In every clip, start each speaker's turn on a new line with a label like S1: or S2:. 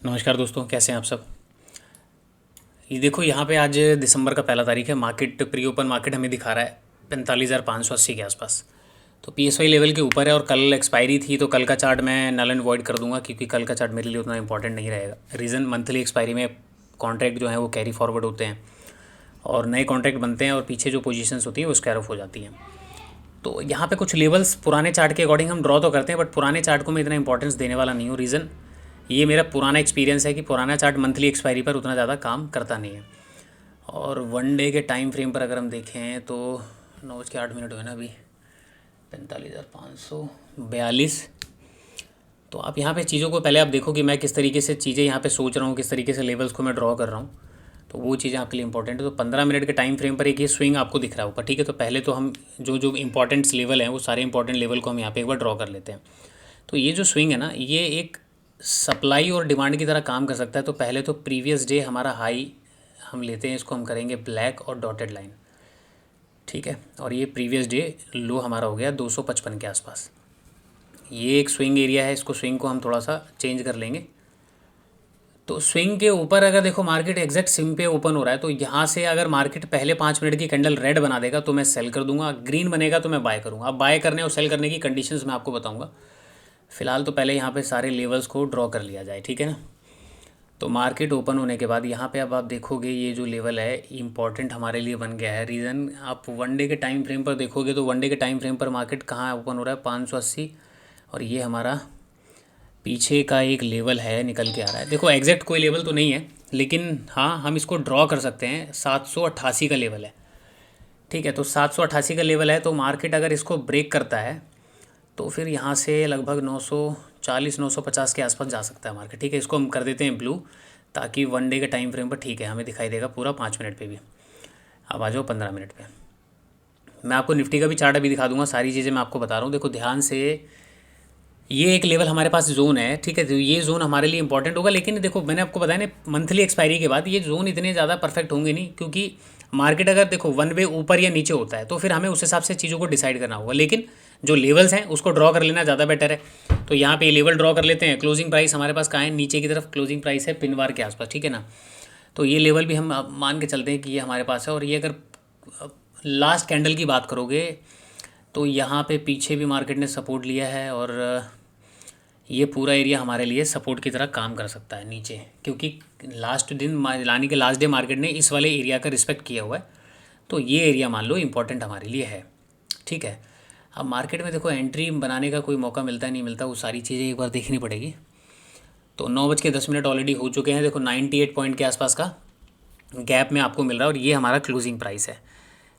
S1: नमस्कार दोस्तों, कैसे हैं आप सब। ये देखो, यहाँ पे आज दिसंबर का पहला तारीख है। मार्केट प्री ओपन मार्केट हमें दिखा रहा है 45,580 के आसपास। तो पीएसवाई लेवल के ऊपर है और कल एक्सपायरी थी, तो कल का चार्ट मैं नल एंड वॉइड कर दूंगा क्योंकि कल का चार्ट मेरे लिए उतना इंपॉर्टेंट नहीं रहेगा। रीज़न, मंथली एक्सपायरी में कॉन्ट्रैक्ट जो है वो कैरी फॉरवर्ड होते हैं और नए कॉन्ट्रैक्ट बनते हैं और पीछे जो पोजीशंस होती हैं वो स्क्वायर ऑफ हो जाती हैं। तो यहाँ पे कुछ लेवल्स पुराने चार्ट के अकॉर्डिंग हम ड्रॉ तो करते हैं, बट पुराने चार्ट को मैं इतना इंपॉर्टेंस देने वाला नहीं हूँ। रीज़न, ये मेरा पुराना एक्सपीरियंस है कि पुराना चार्ट मंथली एक्सपायरी पर उतना ज़्यादा काम करता नहीं है। और वन डे के टाइम फ्रेम पर अगर हम देखें तो 9:08 हुए ना अभी, 45,542। तो आप यहाँ पे चीज़ों को पहले आप देखो कि मैं किस तरीके से चीज़ें यहाँ पे सोच रहा हूँ, किस तरीके से लेवल्स को मैं ड्रॉ कर रहा हूँ। तो वो चीज़ें आपके लिए इंपॉर्टेंट है। तो 15 मिनट के टाइम फ्रेम पर एक ये स्विंग आपको दिख रहा होगा, ठीक है। तो पहले तो हम जो जो इंपॉर्टेंट्स लेवल हैं वो सारे इंपॉर्टेंट लेवल को हम यहाँ पे एक बार ड्रॉ कर लेते हैं। तो ये जो स्विंग है ना, ये एक सप्लाई और डिमांड की तरह काम कर सकता है। तो पहले तो प्रीवियस डे हमारा हाई हम लेते हैं, इसको हम करेंगे ब्लैक और डॉटेड लाइन, ठीक है। और ये प्रीवियस डे लो हमारा हो गया 255 के आसपास। ये एक स्विंग एरिया है, इसको स्विंग को हम थोड़ा सा चेंज कर लेंगे। तो स्विंग के ऊपर अगर देखो मार्केट एग्जैक्ट स्विंग पे ओपन हो रहा है, तो यहाँ से अगर मार्केट पहले 5 मिनट की कैंडल रेड बना देगा तो मैं सेल कर दूंगा, ग्रीन बनेगा तो मैं बाय करूँगा। अब बाय करने और सेल करने की कंडीशंस मैं आपको बताऊँगा। फिलहाल तो पहले यहाँ पे सारे लेवल्स को ड्रॉ कर लिया जाए, ठीक है ना। तो मार्केट ओपन होने के बाद यहाँ पे अब आप देखोगे ये जो लेवल है इम्पॉर्टेंट हमारे लिए बन गया है। रीज़न, आप वन डे के टाइम फ्रेम पर देखोगे तो वन डे के टाइम फ्रेम पर मार्केट कहाँ ओपन हो रहा है, 580। और ये हमारा पीछे का एक लेवल है निकल के आ रहा है। देखो एग्जैक्ट कोई लेवल तो नहीं है, लेकिन हाँ हम इसको ड्रॉ कर सकते हैं। 788 का लेवल है, ठीक है। तो 788 का लेवल है, तो मार्केट अगर इसको ब्रेक करता है तो फिर यहाँ से लगभग 940 950 के आसपास जा सकता है मार्केट, ठीक है। इसको हम कर देते हैं ब्लू, ताकि वन डे के टाइम फ्रेम पर ठीक है हमें दिखाई देगा पूरा 5 मिनट पे भी। अब आ जाओ 15 मिनट पे। मैं आपको निफ्टी का भी चार्ट अभी दिखा दूंगा, सारी चीज़ें मैं आपको बता रहा हूँ। देखो ध्यान से, ये एक लेवल हमारे पास जोन है, ठीक है। तो ये जोन हमारे लिए इंपॉर्टेंट होगा, लेकिन देखो मैंने आपको बताया ना मंथली एक्सपायरी के बाद ये जोन इतने ज़्यादा परफेक्ट होंगे नहीं, क्योंकि मार्केट अगर देखो वन वे ऊपर या नीचे होता है तो फिर हमें उस हिसाब से चीज़ों को डिसाइड करना होगा। लेकिन जो लेवल्स हैं उसको ड्रॉ कर लेना ज़्यादा बेटर है। तो यहाँ पे लेवल ड्रॉ कर लेते हैं। क्लोजिंग प्राइस हमारे पास कहाँ है, नीचे की तरफ क्लोजिंग प्राइस है पिनवार के आसपास, ठीक है ना। तो ये लेवल भी हम मान के चलते हैं कि ये हमारे पास है। और ये अगर लास्ट कैंडल की बात करोगे तो यहाँ पे पीछे भी मार्केट ने सपोर्ट लिया है और ये पूरा एरिया हमारे लिए सपोर्ट की तरह काम कर सकता है नीचे, क्योंकि लास्ट दिन यानी कि लास्ट डे मार्केट ने इस वाले एरिया का रिस्पेक्ट किया हुआ है। तो ये एरिया मान लो इम्पोर्टेंट हमारे लिए है, ठीक है। अब मार्केट में देखो एंट्री बनाने का कोई मौका मिलता है नहीं मिलता, वो सारी चीज़ें एक बार देखनी पड़ेगी। तो 9:10 ऑलरेडी हो चुके हैं। देखो 98 पॉइंट के आसपास का गैप में आपको मिल रहा है और ये हमारा क्लोजिंग प्राइस है,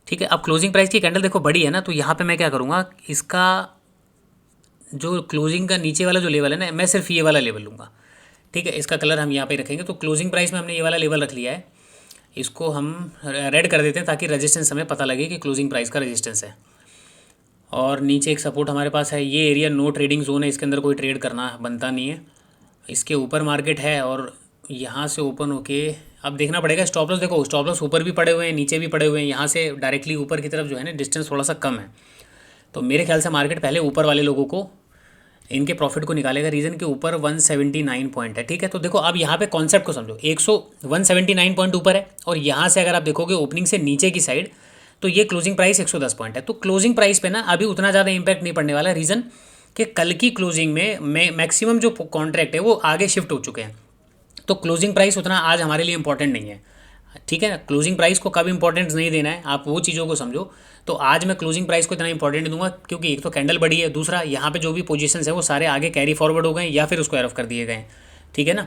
S1: ठीक है। अब क्लोजिंग प्राइस की कैंडल देखो बड़ी है ना, तो यहाँ पे मैं क्या करूँगा, इसका जो क्लोजिंग का नीचे वाला जो लेवल है ना, मैं सिर्फ ये वाला लेवल लूँगा, ठीक है। इसका कलर हम यहाँ पे रखेंगे। तो क्लोजिंग प्राइस में हमने ये वाला लेवल रख लिया है, इसको हम रेड कर देते हैं ताकि रेजिस्टेंस हमें पता लगे कि क्लोजिंग प्राइस का रेजिस्टेंस है। और नीचे एक सपोर्ट हमारे पास है, ये एरिया नो ट्रेडिंग जोन है, इसके अंदर कोई ट्रेड करना बनता नहीं है। इसके ऊपर मार्केट है और यहाँ से ओपन होके अब देखना पड़ेगा स्टॉप लॉस। देखो स्टॉप लॉस ऊपर भी पड़े हुए हैं नीचे भी पड़े हुए हैं, यहाँ से डायरेक्टली ऊपर की तरफ जो है ना डिस्टेंस थोड़ा सा कम है। तो मेरे ख्याल से मार्केट पहले ऊपर वाले लोगों को इनके प्रॉफिट को निकालेगा। रीज़न के ऊपर 179 पॉइंट है, ठीक है। तो देखो अब यहाँ पे कॉन्सेप्ट को समझो, 179 पॉइंट ऊपर है और यहाँ से अगर आप देखोगे ओपनिंग से नीचे की साइड, तो ये क्लोजिंग प्राइस 110 पॉइंट है। तो क्लोजिंग प्राइस पे ना अभी उतना ज़्यादा इंपैक्ट नहीं पड़ने वाला। रीज़न कि कल की क्लोजिंग में मैक्सिमम जो कॉन्ट्रैक्ट है वो आगे शिफ्ट हो चुके हैं। तो क्लोजिंग प्राइस उतना आज हमारे लिए इंपॉर्टेंट नहीं है, ठीक है ना। क्लोजिंग प्राइस को कब इंपॉर्टेंस नहीं देना है, आप वो चीज़ों को समझो। तो आज मैं क्लोजिंग प्राइस को इतना इंपॉर्टेंट दूंगा क्योंकि एक तो कैंडल बड़ी है, दूसरा यहाँ पे जो भी पोजीशंस है वो सारे आगे कैरी फॉरवर्ड हो गए या फिर उसको एरफ कर दिए गए हैं, ठीक है ना।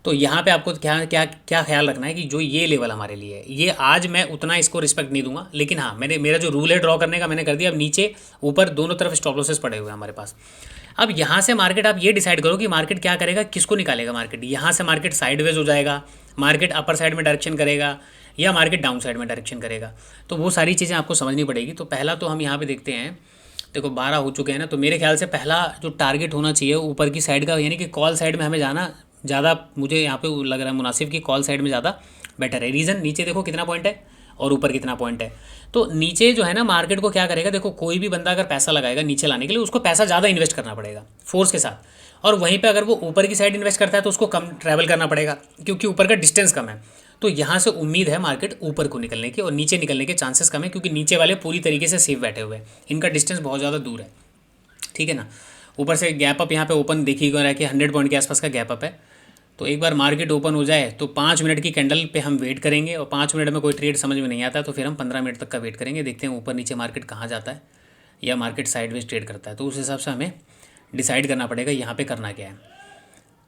S1: तो यहाँ पे आपको क्या क्या क्या ख्याल रखना है कि जो ये लेवल हमारे लिए है, ये आज मैं उतना इसको रिस्पेक्ट नहीं दूंगा। लेकिन हाँ, मेरा जो रूल है ड्रॉ करने का मैंने कर दिया। अब नीचे ऊपर दोनों तरफ स्टॉप लॉसेस पड़े हुए हैं हमारे पास। अब यहाँ से मार्केट आप ये डिसाइड करो कि मार्केट क्या करेगा, किसको निकालेगा मार्केट। यहाँ से मार्केट साइडवेज हो जाएगा, मार्केट अपर साइड में डायरेक्शन करेगा, या मार्केट डाउन साइड में डायरेक्शन करेगा। तो वो सारी चीज़ें आपको समझनी पड़ेगी। तो पहला तो हम यहाँ पे देखते हैं, देखो 12 हो चुके हैं ना, तो मेरे ख्याल से पहला जो टारगेट होना चाहिए ऊपर की साइड का, यानी कि कॉल साइड में हमें जाना ज़्यादा मुझे यहाँ पे लग रहा है मुनासिब कि कॉल साइड में ज़्यादा बेटर है। रीज़न, नीचे देखो कितना पॉइंट है और ऊपर कितना पॉइंट है। तो नीचे जो है ना मार्केट को क्या करेगा, देखो कोई भी बंदा अगर पैसा लगाएगा नीचे लाने के लिए, उसको पैसा ज़्यादा इन्वेस्ट करना पड़ेगा फोर्स के साथ। और वहीं पे अगर वो ऊपर की साइड इन्वेस्ट करता है तो उसको कम ट्रैवल करना पड़ेगा क्योंकि ऊपर का डिस्टेंस कम है। तो यहाँ से उम्मीद है मार्केट ऊपर को निकलने की, और नीचे निकलने के चांसेस कम है क्योंकि नीचे वाले पूरी तरीके से सेफ बैठे हुए हैं, इनका डिस्टेंस बहुत ज़्यादा दूर है। ठीक है ना। ऊपर से गैप अप यहाँ पे ओपन देखिए रहा है कि 100 पॉइंट के आसपास का गैप अप है। तो एक बार मार्केट ओपन हो जाए तो 5 मिनट की कैंडल पे हम वेट करेंगे, और 5 मिनट में कोई ट्रेड समझ में नहीं आता तो फिर हम 15 मिनट तक का वेट करेंगे, देखते हैं ऊपर नीचे मार्केट कहाँ जाता है या मार्केट साइडवेज ट्रेड करता है। तो उस हिसाब से हमें डिसाइड करना पड़ेगा यहाँ पे करना क्या है।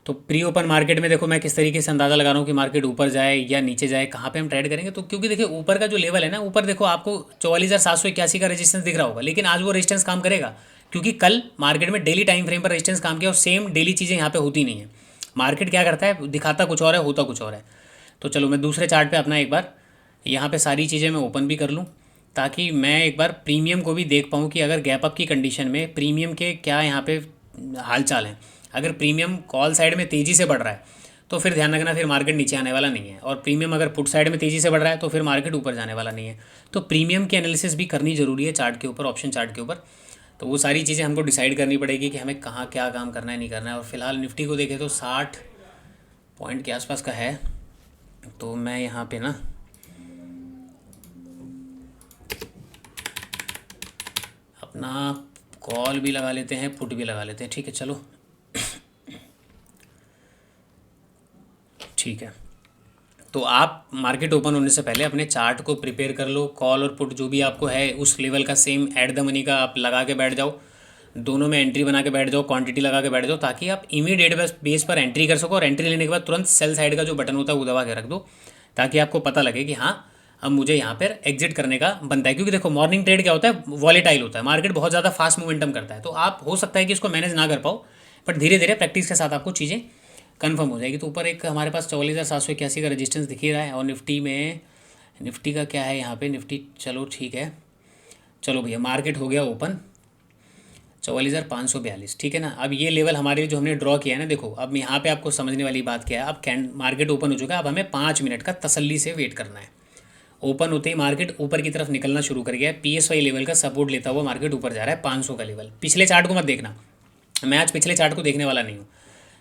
S1: तो प्री ओपन मार्केट में देखो मैं किस तरीके से अंदाज़ा लगा रहा हूँ कि मार्केट ऊपर जाए या नीचे जाए, कहाँ पे हम ट्रेड करेंगे। तो क्योंकि देखिए ऊपर का जो लेवल है ना, ऊपर देखो आपको 44,781 का रेजिस्टेंस दिख रहा होगा, लेकिन आज वो रेजिस्टेंस काम करेगा क्योंकि कल मार्केट में डेली टाइम फ्रेम पर रेजिस्टेंस काम किया और सेम डेली चीज़ें यहाँ पे होती नहीं है। मार्केट क्या करता है, दिखाता कुछ और है, होता कुछ और है। तो चलो मैं दूसरे चार्ट पे अपना एक बार यहाँ पे सारी चीज़ें मैं ओपन भी कर लूँ ताकि मैं एक बार प्रीमियम को भी देख पाऊँ कि अगर गैप अप की कंडीशन में प्रीमियम के क्या यहाँ पे हालचाल हैं। अगर प्रीमियम कॉल साइड में तेज़ी से बढ़ रहा है तो फिर ध्यान रखना फिर मार्केट नीचे आने वाला नहीं है, और प्रीमियम अगर पुट साइड में तेज़ी से बढ़ रहा है तो फिर मार्केट ऊपर जाने वाला नहीं है। तो प्रीमियम की एनालिसिस भी करनी ज़रूरी है चार्ट के ऊपर, ऑप्शन चार्ट के ऊपर। तो वो सारी चीज़ें हमको डिसाइड करनी पड़ेगी कि हमें कहाँ क्या काम करना है नहीं करना है। और फिलहाल निफ्टी को देखें तो 60 पॉइंट के आसपास का है। तो मैं यहाँ पे ना अपना कॉल भी लगा लेते हैं, पुट भी लगा लेते हैं। ठीक है चलो, ठीक है। तो आप मार्केट ओपन होने से पहले अपने चार्ट को प्रिपेयर कर लो, कॉल और पुट जो भी आपको है उस लेवल का सेम एट द मनी का आप लगा के बैठ जाओ, दोनों में एंट्री बना के बैठ जाओ, क्वांटिटी लगा के बैठ जाओ ताकि आप इमीडिएट बेस पर एंट्री कर सको, और एंट्री लेने के बाद तुरंत सेल साइड का जो बटन होता है वो दबा के रख दो ताकि आपको पता लगे कि हाँ अब मुझे यहाँ पर एग्जिट करने का बनता है। क्योंकि देखो मॉर्निंग ट्रेड क्या होता है, वॉलेटाइल होता है, मार्केट बहुत ज़्यादा फास्ट मोमेंटम करता है। तो आप हो सकता है कि इसको मैनेज ना कर पाओ, बट धीरे धीरे प्रैक्टिस के साथ आपको चीज़ें कन्फर्म हो जाएगी। तो ऊपर एक हमारे पास 44,781 का रेजिस्टेंस दिख ही रहा है। और निफ्टी में, निफ्टी का क्या है यहाँ पे, निफ्टी चलो ठीक है, चलो भैया मार्केट हो गया ओपन 44,542। ठीक है ना। अब ये लेवल हमारे जो हमने ड्रॉ किया है ना, देखो अब यहाँ पे आपको समझने वाली बात क्या है, अब मार्केट ओपन हो चुका है, अब हमें 5 मिनट का तसल्ली से वेट करना है। ओपन होते ही मार्केट ऊपर की तरफ निकलना शुरू कर गया है, PSY लेवल का सपोर्ट लेता हुआ मार्केट ऊपर जा रहा है 500 का लेवल। पिछले चार्ट को मत देखना, मैं आज पिछले चार्ट को देखने वाला नहीं हूँ।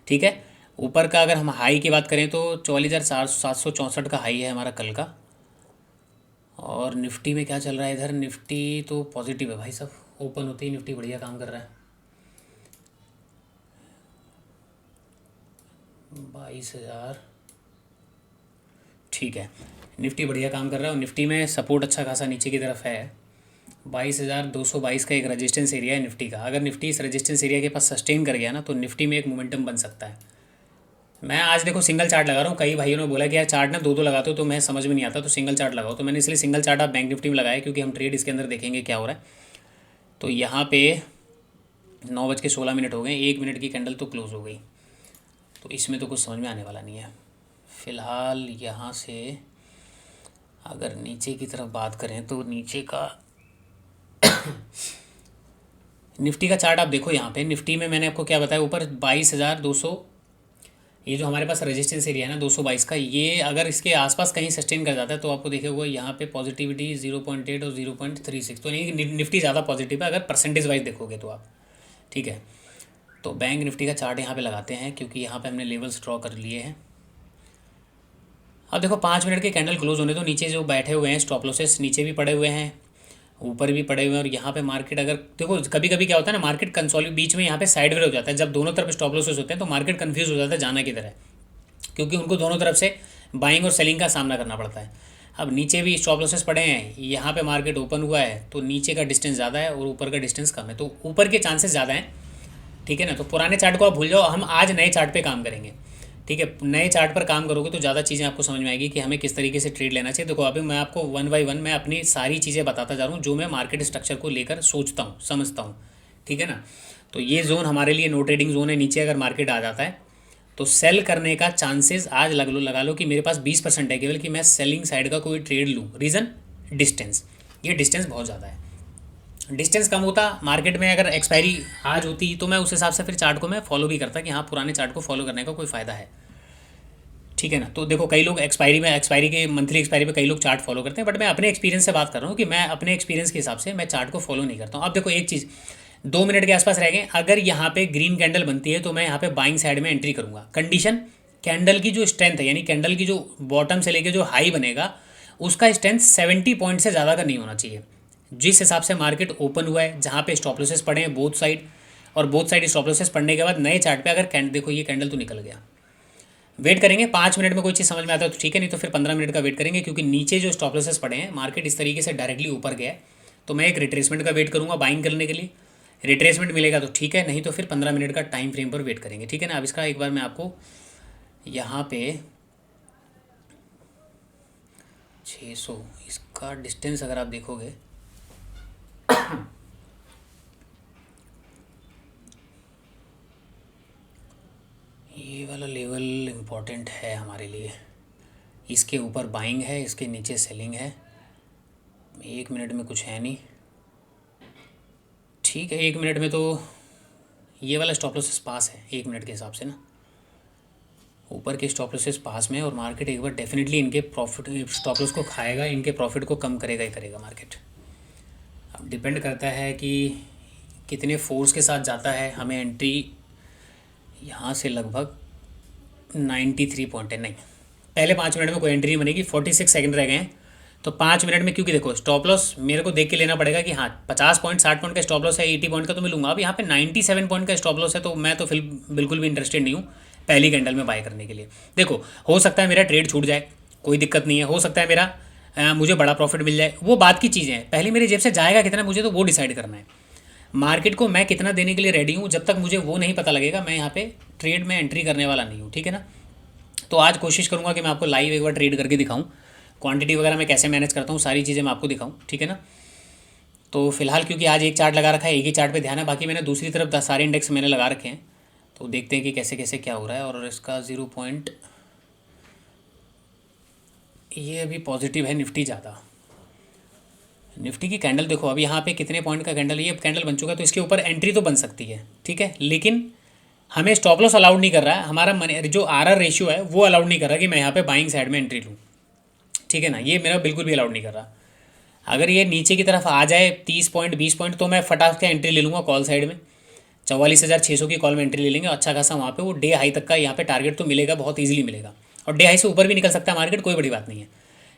S1: ठीक है। ऊपर का अगर हम हाई की बात करें तो 44,764 का हाई है हमारा कल का। और निफ्टी में क्या चल रहा है इधर, निफ्टी तो पॉजिटिव है भाई साहब, ओपन होते ही निफ्टी बढ़िया काम कर रहा है। 22,000, ठीक है, निफ्टी बढ़िया काम कर रहा है। और निफ्टी में सपोर्ट अच्छा खासा नीचे की तरफ है, 22,222 का एक रेजिस्टेंस एरिया है निफ्टी का। अगर निफ्टी इस रेजिस्टेंस एरिया के पास सस्टेन कर गया ना तो निफ्टी में एक मोमेंटम बन सकता है। मैं आज देखो सिंगल चार्ट लगा रहा हूँ, कई भाइयों ने बोला कि यार चार्ट ना दो दो लगाते हो तो मैं समझ में नहीं आता, तो सिंगल चार्ट लगाओ। तो मैंने इसलिए सिंगल चार्ट आप बैंक निफ्टी में लगाया क्योंकि हम ट्रेड इसके अंदर देखेंगे क्या हो रहा है। तो यहाँ पे 9:16 हो गए, 1 मिनट की कैंडल तो क्लोज हो गई, तो इसमें तो कुछ समझ में आने वाला नहीं है। फ़िलहाल यहाँ से अगर नीचे की तरफ बात करें तो नीचे का निफ्टी का चार्ट आप देखो। यहाँ पे निफ्टी में मैंने आपको क्या बताया, ऊपर 22,200, ये जो हमारे पास रेजिस्टेंस एरिया है ना 222 का, ये अगर इसके आसपास कहीं सस्टेन कर जाता है तो आपको देखिएगा यहाँ पे पॉजिटिविटी 0.8 और 0.36, तो नहीं निफ्टी ज़्यादा पॉजिटिव है अगर परसेंटेज वाइज देखोगे तो आप। ठीक है। तो बैंक निफ्टी का चार्ट यहाँ पे लगाते हैं क्योंकि यहाँ पे हमने लेवल्स ड्रॉ कर लिए हैं। अब देखो 5 मिनट के कैंडल क्लोज होने तो नीचे जो बैठे हुए हैं स्टॉप लॉसेस नीचे भी पड़े हुए हैं, ऊपर भी पड़े हुए हैं। और यहाँ पे मार्केट अगर देखो कभी कभी क्या होता है ना, मार्केट कंसोलिडेट बीच में यहाँ पे साइडवेज हो जाता है, जब दोनों तरफ स्टॉप लॉसेस होते हैं तो मार्केट कंफ्यूज हो जाता है जाना किधर है, क्योंकि उनको दोनों तरफ से बाइंग और सेलिंग का सामना करना पड़ता है। अब नीचे भी स्टॉप लॉसेस पड़े हैं, यहाँ पे मार्केट ओपन हुआ है तो नीचे का डिस्टेंस ज़्यादा है और ऊपर का डिस्टेंस कम है, तो ऊपर के चांसेस ज़्यादा हैं। ठीक है ना। तो पुराने चार्ट को आप भूल जाओ, हम आज नए चार्ट पे काम करेंगे। ठीक है। नए चार्ट पर काम करोगे तो ज़्यादा चीज़ें आपको समझ में आएगी कि हमें किस तरीके से ट्रेड लेना चाहिए। देखो अभी मैं आपको 1 बाय 1 मैं अपनी सारी चीज़ें बताता जा रहा हूँ जो मैं मार्केट स्ट्रक्चर को लेकर सोचता हूँ समझता हूँ। ठीक है ना। तो ये जोन हमारे लिए नो ट्रेडिंग जोन है, नीचे अगर मार्केट आ जाता है तो सेल करने का चांसेस आज लगा लो कि मेरे पास 20% है केवल कि मैं सेलिंग साइड का कोई ट्रेड लूँ। रीज़न डिस्टेंस, ये डिस्टेंस बहुत ज़्यादा है। डिस्टेंस कम होता मार्केट में, अगर एक्सपायरी आज होती तो मैं उस हिसाब से फिर चार्ट को मैं फॉलो भी करता कि हाँ पुराने चार्ट को फॉलो करने का कोई फ़ायदा है। ठीक है ना। तो देखो कई लोग एक्सपायरी के मंथली एक्सपायरी पे कई लोग चार्ट फॉलो करते हैं, बट मैं अपने एक्सपीरियंस से बात कर रहा हूँ कि मैं अपने एक्सपीरियंस के हिसाब से मैं चार्ट को फॉलो नहीं करता हूँ। अब देखो एक चीज़, 2 मिनट के आसपास रह गए। अगर यहाँ पे ग्रीन कैंडल बनती है तो मैं यहाँ पे बाइंग साइड में एंट्री करूँगा। कंडीशन, कैंडल की जो स्ट्रेंथ है, यानी कैंडल की जो बॉटम से लेके जो हाई बनेगा उसका स्ट्रेंथ 70 पॉइंट से ज़्यादा का नहीं होना चाहिए। जिस हिसाब से मार्केट ओपन हुआ है, जहाँ पे स्टॉप लॉसेस पड़े हैं बोथ साइड, और बोथ साइड स्टॉप लॉसेस पड़ने के बाद नए चार्ट पे अगर कैंडल, देखो ये कैंडल तो निकल गया, वेट करेंगे 5 मिनट में कोई चीज़ समझ में आता है तो ठीक है, नहीं तो फिर 15 मिनट का वेट करेंगे, क्योंकि नीचे जो स्टॉप लॉसेस पड़े हैं, मार्केट इस तरीके से डायरेक्टली ऊपर गया है, तो मैं एक रिट्रेसमेंट का वेट करूँगा बाइंग करने के लिए। रिट्रेसमेंट मिलेगा तो ठीक है, नहीं तो फिर 15 मिनट का टाइम फ्रेम पर वेट करेंगे, ठीक है ना। अब इसका एक बार मैं आपको यहाँ पे 600 इसका डिस्टेंस अगर आप देखोगे ये वाला लेवल इम्पॉर्टेंट है हमारे लिए। इसके ऊपर बाइंग है, इसके नीचे सेलिंग है। 1 मिनट में कुछ है नहीं, ठीक है। 1 मिनट में तो ये वाला स्टॉप लॉसेस पास है 1 मिनट के हिसाब से ना, ऊपर के स्टॉप लॉसेस पास में, और मार्केट एक बार डेफिनेटली इनके प्रॉफिट स्टॉप लॉस को खाएगा, इनके प्रॉफिट को कम करेगा ही करेगा मार्केट। अब डिपेंड करता है कि कितने फोर्स के साथ जाता है। हमें एंट्री यहाँ से लगभग 93 पॉइंट है, नहीं पहले 5 मिनट में कोई एंट्री नहीं बनेगी। 46 सेकंड रह गए हैं, तो 5 मिनट में, क्योंकि देखो स्टॉप लॉस मेरे को देख के लेना पड़ेगा कि हाँ 50 पॉइंट 60 पॉइंट का स्टॉप लॉस है, 80 पॉइंट का तो मिलूंगा। अब यहाँ पे 97 पॉइंट का स्टॉप लॉस है, तो मैं तो फिर बिल्कुल भी इंटरेस्टेड नहीं हूँ पहली कैंडल में बाय करने के लिए। देखो हो सकता है मेरा ट्रेड छूट जाए, कोई दिक्कत नहीं है, हो सकता है मेरा मुझे बड़ा प्रॉफिट मिल जाए, वो बात की चीज़ें हैं। पहले मेरी जेब से जाएगा कितना मुझे तो वो डिसाइड करना है। मार्केट को मैं कितना देने के लिए रेडी हूँ, जब तक मुझे वो नहीं पता लगेगा मैं यहाँ पे ट्रेड में एंट्री करने वाला नहीं हूँ, ठीक है ना। तो आज कोशिश करूँगा कि मैं आपको लाइव एक बार ट्रेड करके दिखाऊँ, क्वांटिटी वगैरह मैं कैसे मैनेज करता हूँ, सारी चीज़ें मैं आपको दिखाऊँ, ठीक है ना। तो फिलहाल क्योंकि आज एक चार्ट लगा रखा है, एक ही चार्ट पे ध्यान है, बाकी मैंने दूसरी तरफ सारे इंडेक्स मैंने लगा रखे हैं, तो देखते हैं कि कैसे कैसे क्या हो रहा है। और इसका 0 पॉइंट ये अभी पॉजिटिव है, निफ्टी ज़्यादा। निफ्टी की कैंडल देखो, अब यहाँ पे कितने पॉइंट का कैंडल, ये कैंडल बन चुका है, तो इसके ऊपर एंट्री तो बन सकती है, ठीक है, लेकिन हमें स्टॉप लॉस अलाउड नहीं कर रहा है। हमारा मनी जो आर रेशियो है वो अलाउड नहीं कर रहा कि मैं यहाँ पे बाइंग साइड में एंट्री लूँ, ठीक है ना। ये मेरा बिल्कुल भी अलाउड नहीं कर रहा। अगर ये नीचे की तरफ आ जाए 30 पॉइंट 20 पॉइंट, तो मैं फटाक से एंट्री ले लूँगा कॉल साइड में। 44,600 की कॉल में एंट्री ले लेंगे, अच्छा खासा वहाँ पे वो डे हाई तक का यहाँ पे टारगेट तो मिलेगा, बहुत ईजिली मिलेगा, और डे हाई से ऊपर भी निकल सकता है मार्केट, कोई बड़ी बात नहीं है,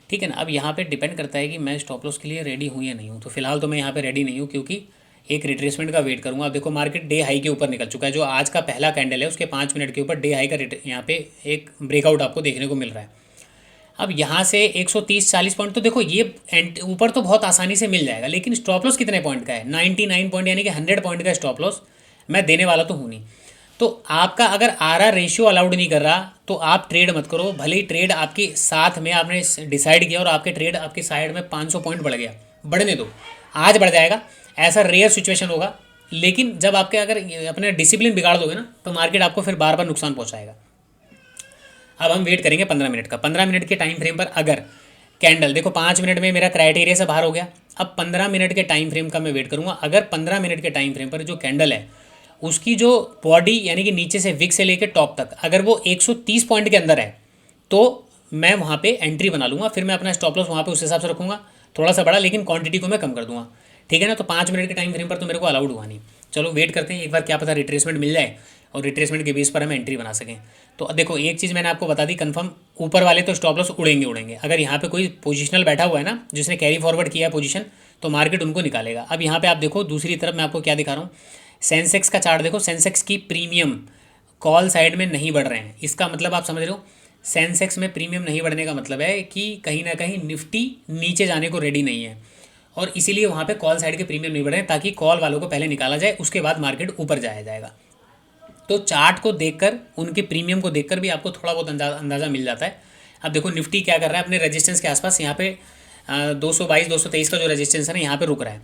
S1: ठीक है ना। अब यहाँ पे डिपेंड करता है कि मैं स्टॉप लॉस के लिए रेडी हूँ या नहीं हूँ। तो फिलहाल तो मैं यहाँ पे रेडी नहीं हूँ, क्योंकि एक रिट्रेसमेंट का वेट करूँगा। अब देखो मार्केट डे हाई के ऊपर निकल चुका है, जो आज का पहला कैंडल है उसके 5 मिनट के ऊपर डे हाई का यहाँ पे एक ब्रेकआउट आपको देखने को मिल रहा है। अब यहाँ से 130-40 पॉइंट तो देखो ये ऊपर तो बहुत आसानी से मिल जाएगा, लेकिन स्टॉप लॉस कितने पॉइंट का है, 99 पॉइंट, यानी कि 100 पॉइंट का स्टॉप लॉस मैं देने वाला तो हूँ नहीं। तो आपका अगर आर रेशियो अलाउड नहीं कर रहा तो आप ट्रेड मत करो, भले ही ट्रेड आपके साथ में आपने डिसाइड किया और आपके ट्रेड आपके साइड में 500 पॉइंट बढ़ गया, बढ़ने दो, आज बढ़ जाएगा, ऐसा रेयर सिचुएशन होगा। लेकिन जब आपके अगर अपने डिसिप्लिन बिगाड़ दोगे ना, तो मार्केट आपको फिर बार बार नुकसान पहुँचाएगा। अब हम वेट करेंगे 15 मिनट का। 15 मिनट के टाइम फ्रेम पर अगर कैंडल, देखो 5 मिनट में मेरा क्राइटेरिया से बाहर हो गया, अब 15 मिनट के टाइम फ्रेम का मैं वेट करूँगा। अगर 15 मिनट के टाइम फ्रेम पर जो कैंडल है उसकी जो बॉडी, यानी कि नीचे से विक से लेकर टॉप तक, अगर वो 130 पॉइंट के अंदर है तो मैं वहाँ पे एंट्री बना लूँगा। फिर मैं अपना स्टॉप लॉस वहाँ पे उस हिसाब से रखूँगा, थोड़ा सा बड़ा, लेकिन क्वांटिटी को मैं कम कर दूँगा, ठीक है ना। तो 5 मिनट के टाइम फ्रेम पर तो मेरे को अलाउड हुआ नहीं। चलो वेट करते हैं, एक बार क्या पता रिट्रेसमेंट मिल जाए और रिट्रेसमेंट के बेस पर हम एंट्री बना सकें। तो देखो एक चीज़ मैंने आपको बता दी कंफर्म, ऊपर वाले तो स्टॉप लॉस उड़ेंगे उड़ेंगे। अगर यहाँ पे कोई पोजिशनल बैठा हुआ है ना, जिसने कैरी फॉरवर्ड किया है पोजीशन, तो मार्केट उनको निकालेगा। अब यहाँ पे आप देखो दूसरी तरफ मैं आपको क्या दिखा रहा हूँ, सेंसेक्स का चार्ट देखो, सेंसेक्स की प्रीमियम कॉल साइड में नहीं बढ़ रहे हैं। इसका मतलब आप समझ रहे हो, सेंसेक्स में प्रीमियम नहीं बढ़ने का मतलब है कि कहीं ना कहीं निफ्टी नीचे जाने को रेडी नहीं है, और इसीलिए वहाँ पे कॉल साइड के प्रीमियम नहीं बढ़ रहे हैं, ताकि कॉल वालों को पहले निकाला जाए, उसके बाद मार्केट ऊपर जाया जाएगा। तो चार्ट को देखकर, उनके प्रीमियम को देखकर भी आपको थोड़ा बहुत अंदाज़ा मिल जाता है। अब देखो निफ्टी क्या कर रहा है, अपने रेजिस्टेंस के आसपास यहाँ पे 222-223 का जो रेजिस्टेंस है ना, यहाँ पे रुक रहा है,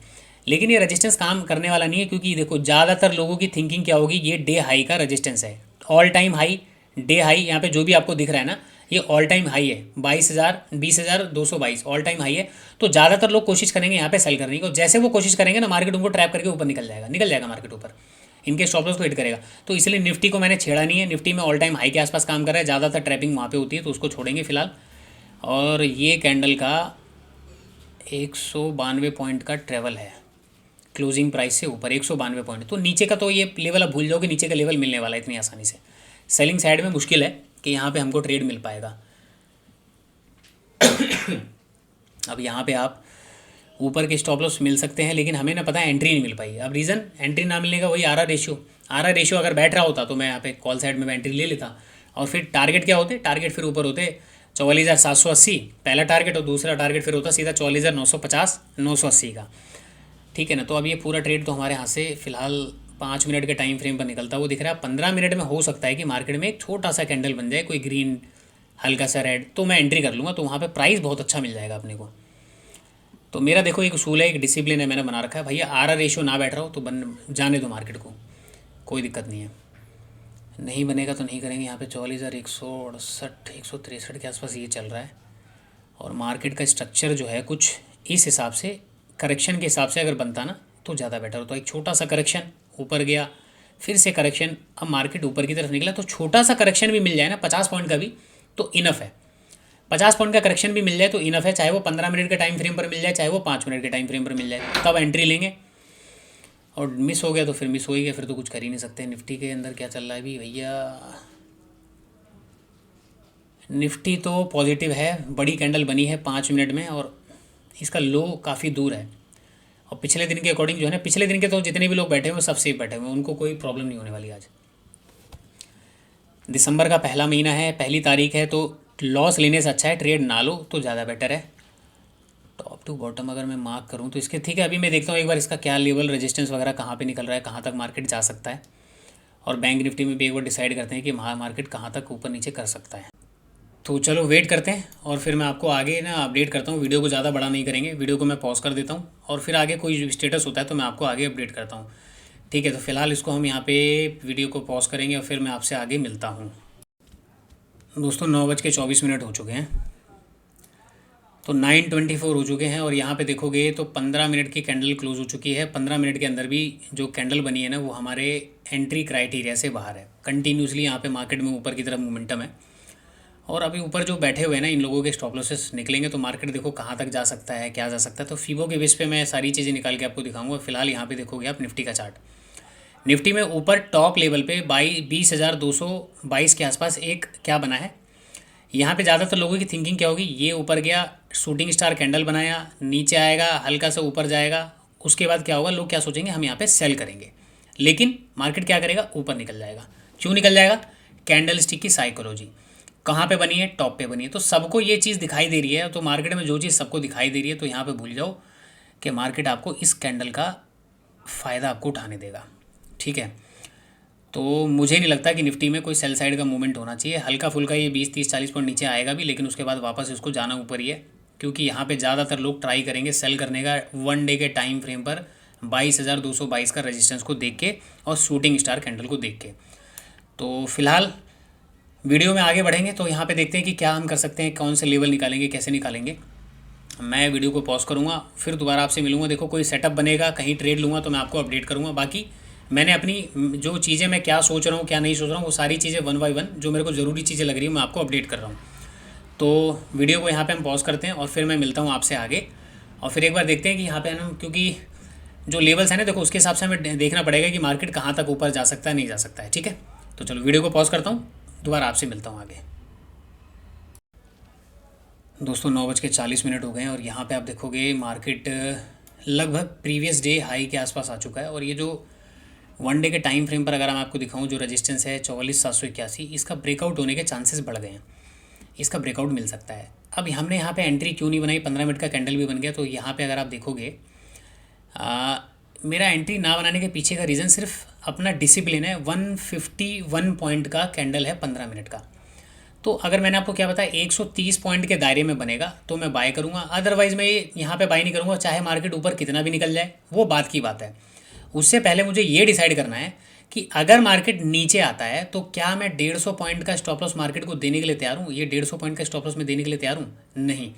S1: लेकिन ये रेजिस्टेंस काम करने वाला नहीं है, क्योंकि देखो ज़्यादातर लोगों की थिंकिंग क्या होगी, ये डे हाई का रेजिस्टेंस है, all time high, day high यहाँ पे जो भी आपको दिख रहा है ना, ये ऑल टाइम हाई है, 20,222 ऑल टाइम हाई है। तो ज़्यादातर लोग कोशिश करेंगे यहाँ पे सेल करने की, जैसे वो कोशिश करेंगे ना, मार्केट उनको ट्रैप करके ऊपर निकल जाएगा मार्केट ऊपर, इनके स्टॉप लॉस को हिट करेगा। तो इसलिए निफ्टी को मैंने छेड़ा नहीं है, निफ्टी में ऑल टाइम हाई के आसपास काम कर रहा है, ज़्यादातर ट्रैपिंग वहाँ पे होती है, तो उसको छोड़ेंगे फिलहाल। और ये कैंडल का 192 पॉइंट का ट्रेवल है, क्लोजिंग प्राइस से ऊपर 192 पॉइंट। तो नीचे का तो ये लेवल आप भूल जाओगे, नीचे का लेवल मिलने वाला है इतनी आसानी से। सेलिंग साइड में मुश्किल है कि यहाँ पे हमको ट्रेड मिल पाएगा। अब यहाँ पे आप ऊपर के स्टॉप लॉस मिल सकते हैं, लेकिन हमें ना पता है एंट्री नहीं मिल पाई। अब रीज़न एंट्री ना मिलने का वही आर आर रेशियो अगर बैठ रहा होता तो मैं यहाँ पे कॉल साइड में एंट्री ले लेता। और फिर टारगेट क्या होते, टारगेट फिर ऊपर होते 44,780 पहला टारगेट, और दूसरा टारगेट फिर होता सीधा 44,950 980 का। ठीक है ना। तो अब ये पूरा ट्रेड तो हमारे यहाँ से फिलहाल 5 मिनट के टाइम फ्रेम पर निकलता वो दिख रहा है। 15 मिनट में हो सकता है कि मार्केट में एक छोटा सा कैंडल बन जाए, कोई ग्रीन हल्का सा रेड, तो मैं एंट्री कर लूँगा, तो वहाँ पे प्राइस बहुत अच्छा मिल जाएगा अपने को। तो मेरा देखो एक उसूल है, एक डिसिप्लिन है मैंने बना रखा है, भैया आर रेशियो ना बैठ रहा हो तो जाने दो मार्केट को, कोई दिक्कत नहीं है। नहीं बनेगा तो नहीं करेंगे। यहाँ पे 44,168 163 के आसपास ये चल रहा है, और मार्केट का स्ट्रक्चर जो है कुछ इस हिसाब से, करेक्शन के हिसाब से अगर बनता ना तो ज़्यादा बेटर होता। एक छोटा सा करेक्शन ऊपर गया, फिर से करेक्शन, अब मार्केट ऊपर की तरफ निकला, तो छोटा सा करेक्शन भी मिल जाए ना 50 पॉइंट का भी तो इनफ है। 50 पॉइंट का करेक्शन भी मिल जाए तो इनफ है, चाहे वो 15 मिनट के टाइम फ्रेम पर मिल जाए, चाहे वो 5 मिनट के टाइम फ्रेम पर मिल जाए, तब एंट्री लेंगे। और मिस हो गया तो फिर मिस हो ही गया, फिर तो कुछ कर ही नहीं सकते। निफ्टी के अंदर क्या चल रहा है अभी भैया, निफ्टी तो पॉजिटिव है, बड़ी कैंडल बनी है 5 मिनट में, और इसका लो काफ़ी दूर है। और पिछले दिन के अकॉर्डिंग जो है ना, पिछले दिन के तो जितने भी लोग बैठे हुए सब सेफ बैठे हुए हैं, उनको कोई प्रॉब्लम नहीं होने वाली। आज दिसंबर का पहला महीना है, पहली तारीख है, तो लॉस लेने से अच्छा है ट्रेड ना लो तो ज़्यादा बेटर है। टॉप टू बॉटम अगर मैं मार्क करूँ तो इसके, ठीक है, अभी मैं देखता हूँ एक बार इसका क्या लेवल रेजिस्टेंस वगैरह कहाँ पे निकल रहा है, कहाँ तक मार्केट जा सकता है। और बैंक निफ्टी में भी एक बार डिसाइड करते हैं कि मार्केट कहाँ तक ऊपर नीचे कर सकता है। तो चलो वेट करते हैं, और फिर मैं आपको आगे ना अपडेट करता हूँ। वीडियो को ज़्यादा बड़ा नहीं करेंगे, वीडियो को मैं पॉज कर देता हूँ, और फिर आगे कोई स्टेटस होता है तो मैं आपको आगे अपडेट करता हूँ। ठीक है, तो फिलहाल इसको हम यहाँ पे वीडियो को पॉज करेंगे, और फिर मैं आपसे आगे मिलता हूँ। दोस्तों 9:24 हो चुके हैं, तो 9:24 हो चुके हैं, और यहाँ पे देखोगे तो 15 मिनट की कैंडल क्लोज हो चुकी है। 15 मिनट के अंदर भी जो कैंडल बनी है ना, वो हमारे एंट्री क्राइटेरिया से बाहर है। कंटिन्यूसली यहाँ पे मार्केट में ऊपर की तरफ मोमेंटम है, और अभी ऊपर जो बैठे हुए हैं ना, इन लोगों के स्टॉप लॉसेस निकलेंगे तो मार्केट देखो कहाँ तक जा सकता है, क्या जा सकता है। तो फीबो के बेस पे मैं सारी चीज़ें निकाल के आपको दिखाऊंगा। फिलहाल यहाँ पे देखोगे आप निफ्टी का चार्ट, निफ्टी में ऊपर टॉप लेवल पे 20,222 के आसपास एक क्या बना है। यहाँ पे ज़्यादातर लोगों की थिंकिंग क्या होगी, ये ऊपर गया, शूटिंग स्टार कैंडल बनाया, नीचे आएगा, हल्का सा ऊपर जाएगा, उसके बाद क्या होगा, लोग क्या सोचेंगे, हम यहाँ पे सेल करेंगे। लेकिन मार्केट क्या करेगा, ऊपर निकल जाएगा। क्यों निकल जाएगा, कैंडल स्टिक की साइकोलॉजी कहाँ पे बनी है, टॉप पे बनी है। तो सबको ये चीज़ दिखाई दे रही है, तो मार्केट में जो चीज़ सबको दिखाई दे रही है, तो यहाँ पे भूल जाओ कि मार्केट आपको इस कैंडल का फ़ायदा आपको उठाने देगा। ठीक है, तो मुझे नहीं लगता कि निफ्टी में कोई सेल साइड का मूवमेंट होना चाहिए। हल्का फुल्का ये 20 30 40 पॉइंट नीचे आएगा भी, लेकिन उसके बाद वापस इसको जाना ऊपर ही है, क्योंकि यहाँ पे ज़्यादातर लोग ट्राई करेंगे सेल करने का 1 डे के टाइम फ्रेम पर 22,222 का रेजिस्टेंस को देख के और शूटिंग स्टार कैंडल को देख के। तो फिलहाल वीडियो में आगे बढ़ेंगे, तो यहाँ पे देखते हैं कि क्या हम कर सकते हैं, कौन से लेवल निकालेंगे, कैसे निकालेंगे। मैं वीडियो को पॉज करूँगा, फिर दोबारा आपसे मिलूँगा। देखो कोई सेटअप बनेगा, कहीं ट्रेड लूँगा तो मैं आपको अपडेट करूँगा। बाकी मैंने अपनी जो चीज़ें, मैं क्या सोच रहा हूँ क्या नहीं सोच रहा हूँ, वो सारी चीज़ें 1 बाय 1 जो मेरे को ज़रूरी चीज़ें लग रही है मैं आपको अपडेट कर रहा हूँ। तो वीडियो को यहाँ पे हम पॉज करते हैं, और फिर मैं मिलता हूँ आपसे आगे। और फिर एक बार देखते हैं कि यहाँ पे हम, क्योंकि जो लेवल्स हैं ना, देखो उसके हिसाब से हमें देखना पड़ेगा कि मार्केट कहाँ तक ऊपर जा सकता है, नहीं जा सकता है। ठीक है, तो चलो वीडियो को पॉज करता हूँ, दोबारा आपसे मिलता हूँ आगे। दोस्तों 9:40 हो गए हैं, और यहाँ पे आप देखोगे मार्केट लगभग प्रीवियस डे हाई के आसपास आ चुका है। और ये जो 1 डे के टाइम फ्रेम पर अगर मैं आपको दिखाऊं, जो रेजिस्टेंस है 44,781, इसका ब्रेकआउट होने के चांसेस बढ़ गए हैं, इसका ब्रेकआउट मिल सकता है। अब हमने यहाँ पे एंट्री क्यों नहीं बनाई, 15 मिनट का कैंडल भी बन गया। तो यहाँ पे अगर आप देखोगे मेरा एंट्री ना बनाने के पीछे का रीज़न सिर्फ अपना डिसिप्लिन है। 151 पॉइंट का कैंडल है 15 मिनट का, तो अगर मैंने आपको क्या बताया 130 पॉइंट के दायरे में बनेगा तो मैं बाय करूँगा, अदरवाइज़ मैं यहाँ पे बाय नहीं करूँगा, चाहे मार्केट ऊपर कितना भी निकल जाए, वो बात की बात है। उससे पहले मुझे ये डिसाइड करना है कि अगर मार्केट नीचे आता है तो क्या मैं 150 पॉइंट का स्टॉप लॉस मार्केट को देने के लिए तैयार हूँ। ये 150 पॉइंट का स्टॉप लॉस में देने के लिए तैयार हूँ नहीं।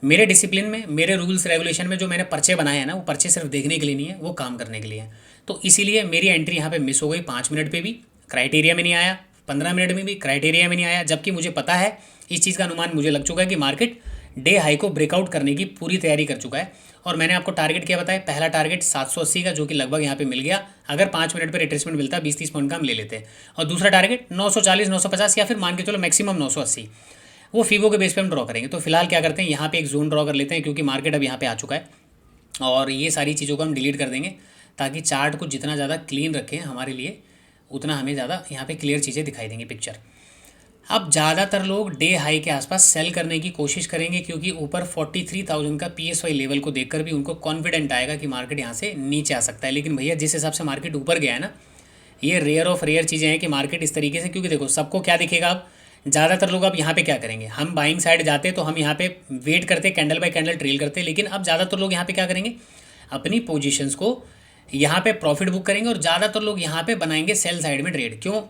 S1: मेरे डिसिप्लिन में, मेरे रूल्स रेगुलेशन में जो मैंने पर्चे बनाए हैं ना, वो पर्चे सिर्फ देखने के लिए नहीं है, वो काम करने के लिए है। तो इसीलिए मेरी एंट्री यहाँ पे मिस हो गई। 5 मिनट पे भी क्राइटेरिया में नहीं आया, 15 मिनट में भी क्राइटेरिया में नहीं आया, जबकि मुझे पता है, इस चीज़ का अनुमान मुझे लग चुका है कि मार्केट डे हाई को ब्रेकआउट करने की पूरी तैयारी कर चुका है। और मैंने आपको टारगेट क्या बताया, पहला टारगेट 780 का जो कि लगभग यहाँ पे मिल गया। अगर 5 मिनट पर रिट्रेसमेंट मिलता है 20-30 पॉइंट का हम ले लेते हैं। और दूसरा टारगेट 940 950 या फिर मान के चलो मैक्सिमम 980, वो फीवो के बेस पे हम ड्रॉ करेंगे। तो फिलहाल क्या करते हैं, यहाँ पे एक जोन ड्रॉ कर लेते हैं क्योंकि मार्केट अब यहाँ पे आ चुका है। और ये सारी चीज़ों को हम डिलीट कर देंगे ताकि चार्ट को जितना ज़्यादा क्लीन रखें हमारे लिए, उतना हमें ज़्यादा यहाँ पे क्लियर चीज़ें दिखाई देंगी पिक्चर। अब ज़्यादातर लोग डे हाई के आसपास सेल करने की कोशिश करेंगे क्योंकि ऊपर 43,000 का PSY लेवल को देखकर भी उनको कॉन्फिडेंट आएगा कि मार्केट यहाँ से नीचे आ सकता है। लेकिन भैया जिस हिसाब से मार्केट ऊपर गया है ना, ये रेयर ऑफ रेयर चीज़ें हैं कि मार्केट इस तरीके से, क्योंकि देखो सबको क्या दिखेगा, अब ज़्यादातर लोग अब यहाँ पे क्या करेंगे, हम बाइंग साइड जाते तो हम यहाँ पे वेट करते, कैंडल बाय कैंडल ट्रेल करते। लेकिन अब ज़्यादातर लोग यहाँ पे क्या करेंगे, अपनी पोजीशंस को यहाँ पे प्रॉफिट बुक करेंगे और ज़्यादातर लोग यहाँ पे बनाएंगे सेल साइड में ट्रेड। क्यों,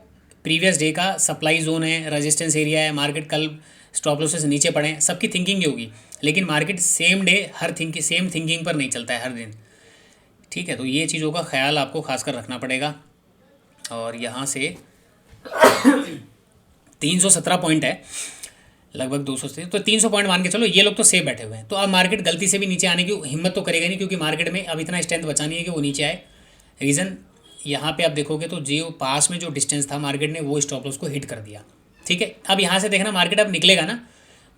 S1: प्रीवियस डे का सप्लाई जोन है, रेजिस्टेंस एरिया है, मार्केट कल स्टॉप लॉसेस नीचे पड़े हैं, सबकी थिंकिंग ये होगी। लेकिन market same day same thinking पर नहीं चलता है हर दिन, ठीक है। तो ये चीज़ों का ख्याल आपको खासकर रखना पड़ेगा। और यहाँ से 317 पॉइंट है, लगभग 200 से, तो 300 पॉइंट मान के चलो ये लोग तो सेफ बैठे हुए हैं। तो अब मार्केट गलती से भी नीचे आने की हिम्मत तो करेगा नहीं, क्योंकि मार्केट में अब इतना स्ट्रेंथ बचा नहीं है कि वो नीचे आए। रीज़न यहाँ पे आप देखोगे तो जो पास में जो डिस्टेंस था मार्केट ने वो स्टॉप लॉस को हिट कर दिया, ठीक है। अब यहाँ से देखना मार्केट अब निकलेगा ना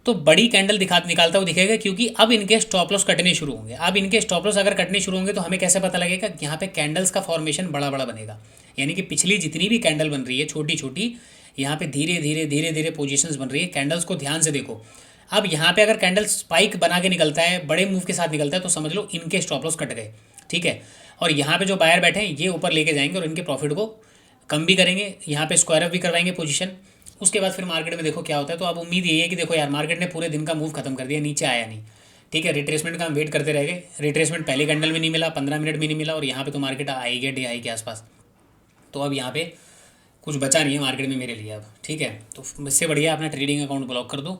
S1: तो बड़ी कैंडल निकालता हुआ दिखेगा, क्योंकि अब इनके स्टॉप लॉस कटने शुरू होंगे। अब इनके स्टॉप लॉस अगर कटने शुरू होंगे तो हमें कैसे पता लगेगा, यहाँ पे कैंडल्स का फॉर्मेशन बड़ा बड़ा बनेगा। यानी कि पिछली जितनी भी कैंडल बन रही है छोटी छोटी, यहाँ पे धीरे धीरे धीरे धीरे पोजीशंस बन रही है। कैंडल्स को ध्यान से देखो। अब यहाँ पे अगर कैंडल स्पाइक बना के निकलता है, बड़े मूव के साथ निकलता है, तो समझ लो इनके स्टॉप लॉस कट गए, ठीक है। और यहाँ पे जो बायर बैठे हैं ये ऊपर लेके जाएंगे और इनके प्रॉफिट को कम भी करेंगे, यहाँ पे स्क्वायर अप भी करवाएंगे पोजीशन। उसके बाद फिर मार्केट में देखो क्या होता है। तो अब उम्मीद यही है कि देखो यार मार्केट ने पूरे दिन का मूव खत्म कर दिया, नीचे आया नहीं, ठीक है। रिट्रेसमेंट का हम वेट करते रह गए। रिट्रेसमेंट पहले कैंडल में नहीं मिला, 15 मिनट में नहीं मिला, और यहाँ पे तो मार्केट आ ही गया डे हाई के आसपास। तो अब यहाँ पे कुछ बचा नहीं है मार्केट में मेरे लिए अब, ठीक है। तो इससे बढ़िया अपना ट्रेडिंग अकाउंट ब्लॉक कर दो।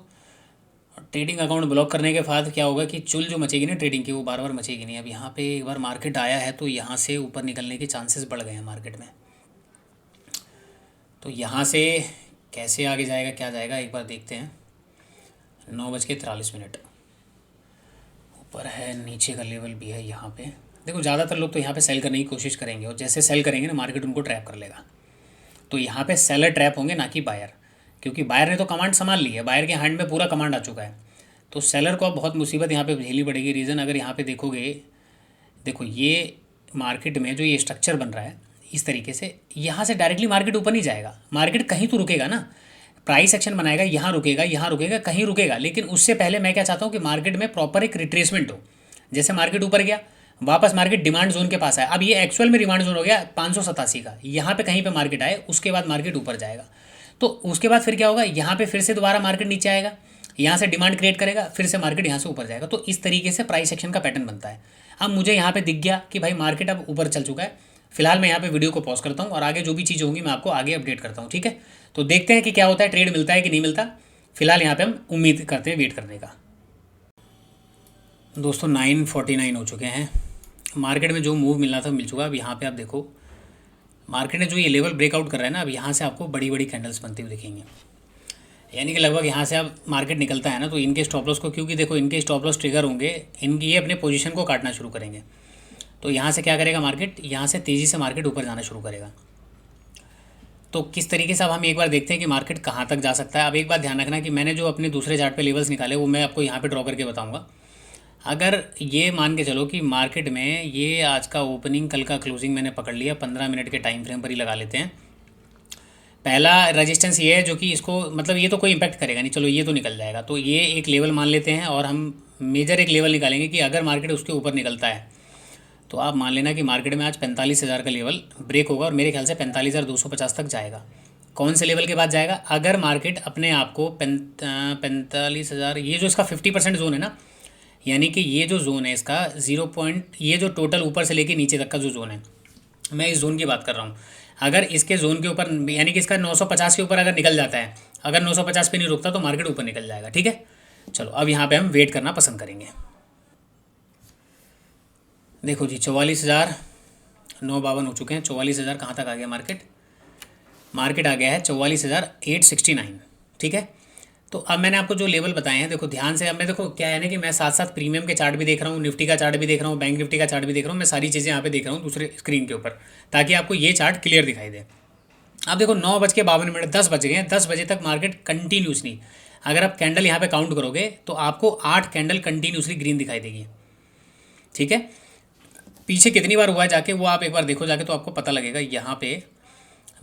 S1: ट्रेडिंग अकाउंट ब्लॉक करने के बाद क्या होगा कि चुल जो मचेगी ना ट्रेडिंग की, वो बार बार मचेगी नहीं। अब यहाँ पे एक बार मार्केट आया है तो यहाँ से ऊपर निकलने के चांसेस बढ़ गए हैं मार्केट में। तो यहाँ से कैसे आगे जाएगा, क्या जाएगा, एक बार देखते हैं। 9:43 ऊपर है, नीचे का लेवल भी है यहाँ पे। देखो ज़्यादातर लोग तो यहाँ पे सेल करने की कोशिश करेंगे, और जैसे सेल करेंगे ना मार्केट उनको ट्रैप कर लेगा। तो यहाँ पे सेलर ट्रैप होंगे, ना कि बायर, क्योंकि बायर ने तो कमांड संभाल ली है, बायर के हैंड में पूरा कमांड आ चुका है। तो सेलर को अब बहुत मुसीबत यहाँ पे झेलनी पड़ेगी। रीज़न अगर यहाँ पे देखोगे, देखो ये मार्केट में जो ये स्ट्रक्चर बन रहा है इस तरीके से, यहाँ से डायरेक्टली मार्केट ऊपर नहीं जाएगा। मार्केट कहीं तो रुकेगा ना, प्राइस एक्शन बनाएगा, यहाँ रुकेगा, कहीं रुकेगा। लेकिन उससे पहले मैं क्या चाहता हूँ कि मार्केट में प्रॉपर एक रिट्रेसमेंट हो। जैसे मार्केट ऊपर गया, वापस मार्केट डिमांड जोन के पास आया। अब ये एक्चुअल में डिमांड जोन हो गया 587 का, यहाँ पे कहीं पे मार्केट आए, उसके बाद मार्केट ऊपर जाएगा। तो उसके बाद फिर क्या होगा, यहाँ पे फिर से दोबारा मार्केट नीचे आएगा, यहाँ से डिमांड क्रिएट करेगा, फिर से मार्केट यहाँ से ऊपर जाएगा। तो इस तरीके से प्राइस एक्शन का पैटर्न बनता है। अब मुझे यहाँ पे दिख गया कि भाई मार्केट अब ऊपर चल चुका है। फिलहाल मैं यहाँ पे वीडियो को पॉज करता हूँ और आगे जो भी चीज़ होंगी मैं आपको आगे अपडेट करता हूँ, ठीक है। तो देखते हैं कि क्या होता है, ट्रेड मिलता है कि नहीं मिलता। फिलहाल यहाँ पे हम उम्मीद करते हैं वेट करने का। दोस्तों 9:49 हो चुके हैं। मार्केट में जो मूव मिलना था मिल चुका। अब यहाँ पे आप देखो मार्केट ने जो ये लेवल ब्रेकआउट कर रहा है ना, अब यहाँ से आपको बड़ी बड़ी कैंडल्स बनती हुई दिखेंगी। यानी कि लगभग यहाँ से अब मार्केट निकलता है ना, तो इनके स्टॉप लॉस को, क्योंकि देखो इनके स्टॉप लॉस ट्रिगर होंगे, इनकी ये अपने पोजीशन को काटना शुरू करेंगे। तो यहाँ से क्या करेगा मार्केट, यहाँ से तेज़ी से मार्केट ऊपर जाना शुरू करेगा। तो किस तरीके से अब हम एक बार देखते हैं कि मार्केट कहाँ तक जा सकता है। अब एक बात ध्यान रखना कि मैंने जो अपने दूसरे चार्ट पे लेवल्स निकाले वो मैं आपको यहाँ पे ड्रॉ करके बताऊँगा। अगर ये मान के चलो कि मार्केट में ये आज का ओपनिंग कल का क्लोजिंग मैंने पकड़ लिया, 15 मिनट के टाइम फ्रेम पर ही लगा लेते हैं। पहला रेजिस्टेंस ये है जो कि इसको मतलब ये तो कोई इम्पैक्ट करेगा नहीं, चलो ये तो निकल जाएगा। तो ये एक लेवल मान लेते हैं और हम मेजर एक लेवल निकालेंगे कि अगर मार्केट उसके ऊपर निकलता है तो आप मान लेना कि मार्केट में आज 45,000 का लेवल ब्रेक होगा और मेरे ख्याल से 45,250 तक जाएगा। कौन से लेवल के बाद जाएगा, अगर मार्केट अपने आप को 45,000, ये जो इसका 50% जोन है ना, यानी कि ये जो जोन है इसका 0 पॉइंट, ये जो टोटल ऊपर से लेके नीचे तक का जो जोन है, मैं इस जोन की बात कर रहा हूँ। अगर इसके जोन के ऊपर यानी कि इसका 950 के ऊपर अगर निकल जाता है, अगर 950 पे नहीं रुकता तो मार्केट ऊपर निकल जाएगा, ठीक है। चलो अब यहाँ पे हम वेट करना पसंद करेंगे। देखो जी 44,952 हो चुके हैं। 44,000 कहाँ तक आ गया मार्केट आ गया है 44,869, ठीक है। तो अब मैंने आपको जो लेवल बताए हैं देखो ध्यान से, अब मैं देखो क्या है ना कि मैं साथ साथ प्रीमियम के चार्ट भी देख रहा हूँ, निफ्टी का चार्ट भी देख रहा हूँ, बैंक निफ्टी का चार्ट भी देख रहा हूँ, मैं सारी चीज़ें यहाँ पे देख रहा हूँ दूसरे स्क्रीन के ऊपर, ताकि आपको ये चार्ट क्लियर दिखाई दे। अब देखो 9:52, 10 बज गए हैं, 10 बजे तक मार्केट कंटिन्यूसली, अगर आप कैंडल यहाँ पे काउंट करोगे तो आपको 8 कैंडल कंटिन्यूसली ग्रीन दिखाई देगी। ठीक है, पीछे कितनी बार हुआ है जाके वो आप एक बार देखो जाके, तो आपको पता लगेगा। यहाँ पे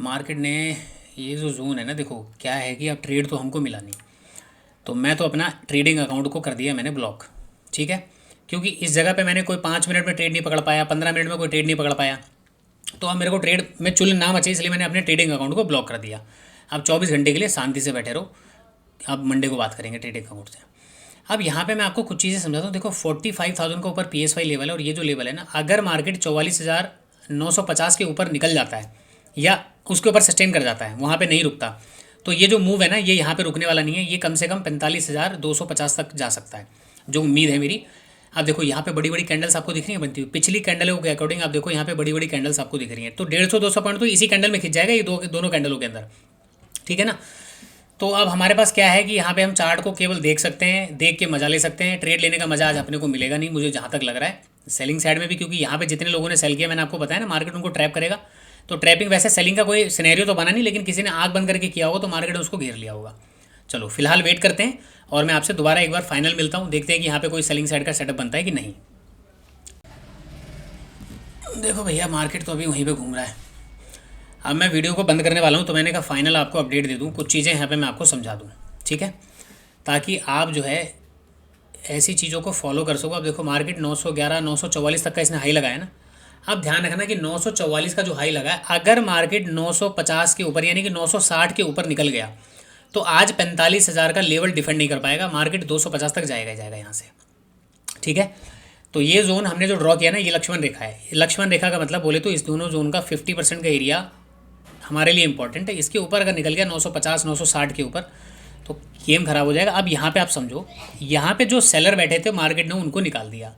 S1: मार्केट ने ये जो जोन है ना, देखो क्या है कि अब ट्रेड तो हमको मिला नहीं, तो मैं तो अपना ट्रेडिंग अकाउंट को कर दिया मैंने ब्लॉक। ठीक है, क्योंकि इस जगह पे मैंने कोई 5 मिनट में ट्रेड नहीं पकड़ पाया, 15 मिनट में कोई ट्रेड नहीं पकड़ पाया, तो अब मेरे को ट्रेड में चुल ना बचे, इसलिए मैंने अपने ट्रेडिंग अकाउंट को ब्लॉक कर दिया। अब 24 घंटे के लिए शांति से बैठे रहो, अब मंडे को बात करेंगे ट्रेडिंग अकाउंट से। अब यहाँ पे मैं आपको कुछ चीज़ें समझाता हूँ। देखो 45,000 के ऊपर PSY लेवल है, और ये जो लेवल है ना, अगर मार्केट 44,950 के ऊपर निकल जाता है या उसके ऊपर सस्टेन कर जाता है, वहाँ पे नहीं रुकता, तो ये जो मूव है ना, ये यहाँ पे रुकने वाला नहीं है, ये कम से कम 45,250 तक जा सकता है, जो उम्मीद है मेरी। आप देखो यहाँ पे बड़ी बड़ी कैंडल्स आपको दिख रही हैं बनती हुई, पिछली कैंडलों के अकॉर्डिंग आप देखो यहाँ पे बड़ी बड़ी कैंडल्स आपको दिख रही हैं, तो 150-200 पॉइंट तो इसी कैंडल में खिंच जाएगा, ये दोनों कैंडलों के अंदर। ठीक है ना, तो अब हमारे पास क्या है कि यहाँ पे हम चार्ट को केवल देख सकते हैं, देख के मजा ले सकते हैं। ट्रेड लेने का मजा आज अपने को मिलेगा नहीं, मुझे जहाँ तक लग रहा है सेलिंग साइड में भी, क्योंकि यहाँ पे जितने लोगों ने सेल किया, मैंने आपको बताया ना, मार्केट उनको ट्रैप करेगा। तो ट्रैपिंग वैसे सेलिंग का कोई सिनेरियो तो बना नहीं, लेकिन किसी ने आँख बंद करके किया होगा तो मार्केट ने उसको घेर लिया होगा। चलो फिलहाल वेट करते हैं, और मैं आपसे दोबारा एक बार फाइनल मिलता हूँ, देखते हैं कि यहाँ पे कोई सेलिंग साइड का सेटअप बनता है कि नहीं। देखो भैया मार्केट तो अभी वहीं पे घूम रहा है। अब मैं वीडियो को बंद करने वाला हूँ, तो मैंने कहा फाइनल आपको अपडेट दे दूँ, कुछ चीज़ें यहाँ पे मैं आपको समझा दूँ। ठीक है, ताकि आप जो है ऐसी चीज़ों को फॉलो कर सको। अब देखो मार्केट 911, 944 तक का इसने हाई लगाया ना। अब ध्यान रखना कि 944 का जो हाई लगा है, अगर मार्केट 950 के ऊपर यानी कि 960 के ऊपर निकल गया, तो आज 45,000 का लेवल डिफेंड नहीं कर पाएगा, मार्केट 250 तक जाएगा यहाँ से। ठीक है, तो ये जोन हमने जो ड्रॉ किया ना, ये लक्ष्मण रेखा है। लक्ष्मण रेखा का मतलब बोले तो इस दोनों जोन का 50% का एरिया हमारे लिए इंपॉर्टेंट है। इसके ऊपर अगर निकल गया 950, 960 के ऊपर, तो गेम खराब हो जाएगा। अब यहाँ पे आप समझो, यहाँ पे जो सेलर बैठे थे मार्केट ने उनको निकाल दिया।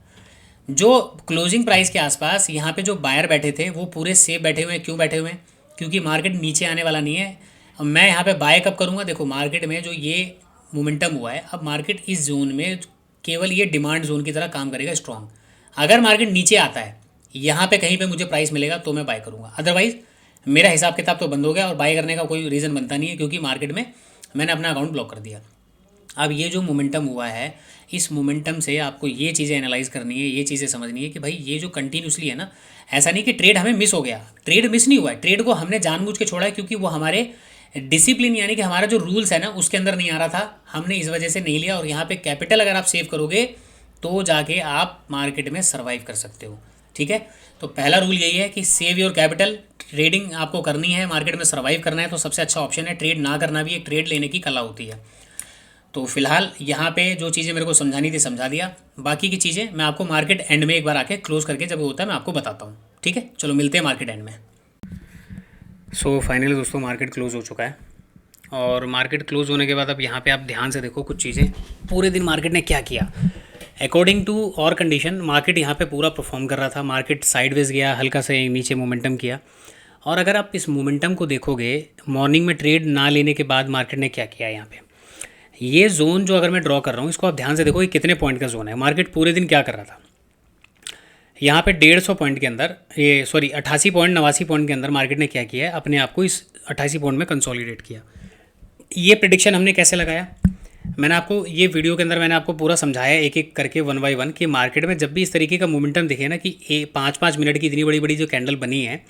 S1: जो क्लोजिंग प्राइस के आसपास यहाँ पे जो बायर बैठे थे वो पूरे सेफ बैठे हुए हैं। क्यों बैठे हुए हैं? क्योंकि मार्केट नीचे आने वाला नहीं है। अब मैं यहाँ पे बाय कब करूँगा? देखो मार्केट में जो ये मोमेंटम हुआ है, अब मार्केट इस जोन में केवल ये डिमांड जोन की तरह काम करेगा स्ट्रॉन्ग। अगर मार्केट नीचे आता है, यहाँ पे कहीं पे मुझे प्राइस मिलेगा तो मैं बाय करूँगा, अदरवाइज मेरा हिसाब किताब तो बंद हो गया और बाय करने का कोई रीज़न बनता नहीं है, क्योंकि मार्केट में मैंने अपना अकाउंट ब्लॉक कर दिया। अब ये जो मोमेंटम हुआ है, इस मोमेंटम से आपको ये चीज़ें एनालाइज करनी है, ये चीज़ें समझनी है कि भाई ये जो कंटिन्यूसली है ना, ऐसा नहीं कि ट्रेड हमें मिस हो गया। ट्रेड मिस नहीं हुआ है, ट्रेड को हमने जानबूझ के छोड़ा है, क्योंकि वो हमारे डिसिप्लिन यानी कि हमारा जो रूल्स है ना उसके अंदर नहीं आ रहा था, हमने इस वजह से नहीं लिया। और यहाँ पे कैपिटल अगर आप सेव करोगे तो जाके आप मार्केट में सर्वाइव कर सकते हो। ठीक है, तो पहला रूल यही है कि सेव योर कैपिटल। ट्रेडिंग आपको करनी है, मार्केट में सर्वाइव करना है, तो सबसे अच्छा ऑप्शन है। ट्रेड ना करना भी एक ट्रेड लेने की कला होती है। तो फिलहाल यहाँ पे जो चीज़ें मेरे को समझानी थी समझा दिया, बाकी की चीज़ें मैं आपको मार्केट एंड में एक बार आके क्लोज करके जब होता है मैं आपको बताता हूँ। ठीक है, चलो मिलते हैं मार्केट एंड में। सो फाइनली दोस्तों मार्केट क्लोज हो चुका है, और मार्केट क्लोज होने के बाद अब यहाँ पे आप ध्यान से देखो कुछ चीज़ें, पूरे दिन मार्केट ने क्या किया। अकॉर्डिंग टू और कंडीशन मार्केट यहाँ पे पूरा परफॉर्म कर रहा था। मार्केट साइडवेज गया, हल्का सा नीचे मोमेंटम किया। और अगर आप इस मोमेंटम को देखोगे, मॉर्निंग में ट्रेड ना लेने के बाद मार्केट ने क्या किया, यहाँ पे ये जोन जो अगर मैं ड्रॉ कर रहा हूँ इसको आप ध्यान से देखो, ये कितने पॉइंट का जोन है। मार्केट पूरे दिन क्या कर रहा था, यहाँ पे 150 पॉइंट के अंदर, ये सॉरी 88 पॉइंट 89 पॉइंट के अंदर मार्केट ने क्या किया है, अपने आप को इस 88 पॉइंट में कंसोलिडेट किया। ये प्रेडिक्शन हमने कैसे लगाया, मैंने आपको ये वीडियो के अंदर मैंने आपको पूरा समझाया एक एक करके 1 बाय 1 कि मार्केट में जब भी इस तरीके का मोमेंटम दिखे ना कि 5-5 मिनट की इतनी बड़ी बड़ी जो कैंडल बनी है,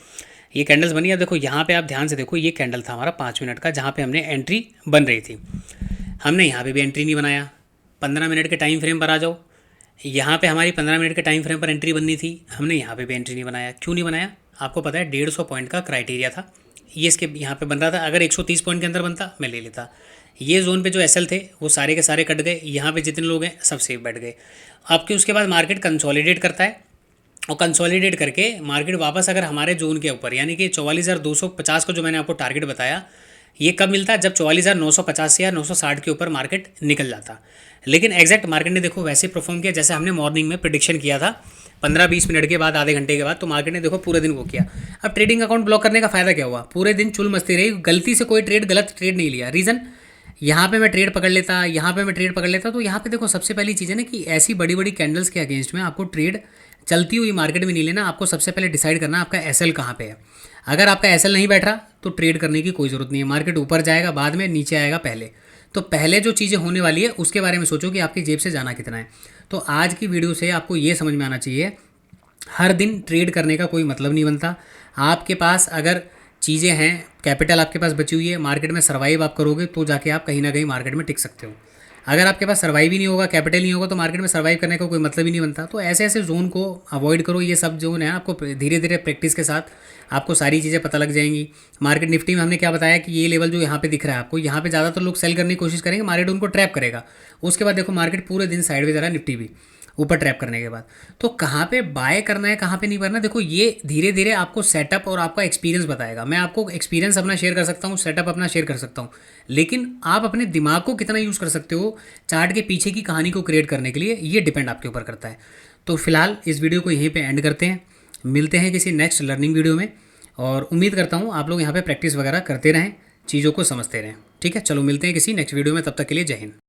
S1: ये कैंडल्स बनी है। देखो यहाँ पे आप ध्यान से देखो, ये कैंडल था हमारा 5 मिनट का, जहाँ पे हमने एंट्री बन रही थी। हमने यहाँ पे भी एंट्री नहीं बनाया। 15 मिनट के टाइम फ्रेम पर आ जाओ, यहाँ पे हमारी 15 मिनट के टाइम फ्रेम पर एंट्री बननी थी, हमने यहाँ पे भी एंट्री नहीं बनाया। क्यों नहीं बनाया? आपको पता है 150 पॉइंट का क्राइटेरिया था, ये इसके यहाँ पे बन रहा था। अगर 130 पॉइंट के अंदर बनता मैं ले लेता। ये जोन पे जो एसएल थे वो सारे के सारे कट गए, यहाँ पे जितने लोग हैं सब सेफ बैठ गए। आपके उसके बाद मार्केट कंसोलिडेट करता है, और कंसोलिडेट करके मार्केट वापस अगर हमारे जोन के ऊपर यानी कि 44,250 को जो मैंने आपको टारगेट बताया, ये कब मिलता है? जब 44,950 से या 960 के ऊपर मार्केट निकल जाता। लेकिन एग्जैक्ट मार्केट ने देखो वैसे परफॉर्म किया जैसे हमने मॉर्निंग में प्रेडिक्शन किया था। 15-20 मिनट के बाद, आधे घंटे के बाद, तो मार्केट ने देखो पूरे दिन वो किया। अब ट्रेडिंग अकाउंट ब्लॉक करने का फ़ायदा क्या हुआ? पूरे दिन चुल मस्ती रही, गलती से कोई गलत ट्रेड नहीं लिया। रीज़न, यहाँ पे मैं ट्रेड पकड़ लेता, यहाँ पे मैं ट्रेड पकड़ लेता। तो यहाँ पे देखो सबसे पहली चीज़ है ना कि ऐसी बड़ी बड़ी कैंडल्स के अगेंस्ट में आपको ट्रेड चलती हुई मार्केट में नहीं लेना। आपको सबसे पहले डिसाइड करना आपका एसएल कहाँ पे है। अगर आपका एसएल नहीं बैठ रहा तो ट्रेड करने की कोई ज़रूरत नहीं है। मार्केट ऊपर जाएगा बाद में, नीचे आएगा पहले। तो पहले जो चीज़ें होने वाली है उसके बारे में सोचो कि आपकी जेब से जाना कितना है। तो आज की वीडियो से आपको ये समझ में आना चाहिए, हर दिन ट्रेड करने का कोई मतलब नहीं बनता। आपके पास अगर चीज़ें हैं, कैपिटल आपके पास बची हुई है, मार्केट में सर्वाइव आप करोगे तो जाके आप कहीं ना कहीं मार्केट में टिक सकते हो। अगर आपके पास सर्वाइव ही नहीं होगा, कैपिटल नहीं होगा, तो मार्केट में सर्वाइव करने का कोई मतलब ही नहीं बनता। तो ऐसे ऐसे जोन को अवॉइड करो। ये सब जोन है आपको धीरे धीरे प्रैक्टिस के साथ आपको सारी चीज़ें पता लग जाएंगी। मार्केट निफ्टी में हमने क्या बताया कि ये लेवल जो यहाँ पे दिख रहा है आपको, यहाँ पे ज़्यादातर लोग सेल करने की कोशिश करेंगे, मार्केट उनको ट्रैप करेगा। उसके बाद देखो मार्केट पूरे दिन साइडवेज आ रहा है, निफ्टी भी ऊपर ट्रैप करने के बाद। तो कहाँ पे बाय करना है, कहाँ पे नहीं करना, देखो ये धीरे धीरे आपको सेटअप और आपका एक्सपीरियंस बताएगा। मैं आपको एक्सपीरियंस अपना शेयर कर सकता हूँ, सेटअप अपना शेयर कर सकता हूँ, लेकिन आप अपने दिमाग को कितना यूज़ कर सकते हो चार्ट के पीछे की कहानी को क्रिएट करने के लिए, ये डिपेंड आपके ऊपर करता है। तो फिलहाल इस वीडियो को यहीं पर एंड करते हैं, मिलते हैं किसी नेक्स्ट लर्निंग वीडियो में। और उम्मीद करता हूँ आप लोग यहाँ पर प्रैक्टिस वगैरह करते रहें, चीज़ों को समझते रहें। ठीक है, चलो मिलते हैं किसी नेक्स्ट वीडियो में, तब तक के लिए जय हिंद।